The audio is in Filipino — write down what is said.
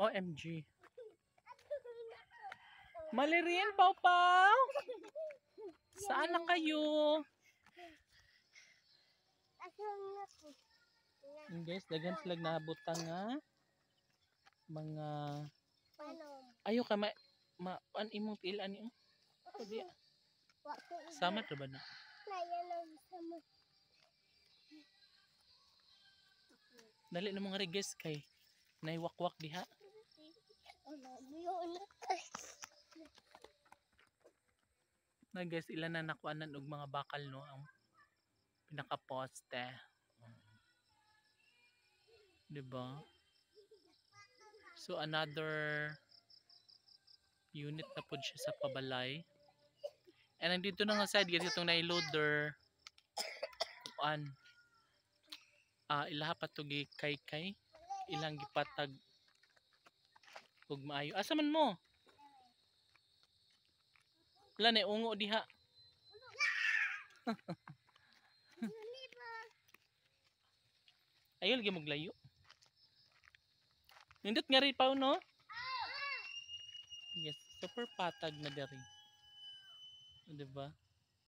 OMG. Malirin, Pau Pau. Saan na kayo? Guys, dagan sila nabutang nga mga ayo ka an imong tiilan niyo. Pudi. Sama ra ba na? Dali na mga guys kay naiwakwak diha. Na guys, ilan na nakuanan og mga bakal no ang pinaka-poste. Diba? So another unit na po siya sa pabalay. And nandito na nga side guys itong nailoader kuan. Ilaha pa to gi kay ilang gipatag ug maayo. Asa man mo? Wala na ungo diha. Ayol gi maglayo. Nindot nga rin pa no? Yes, super patag na dari. Diba?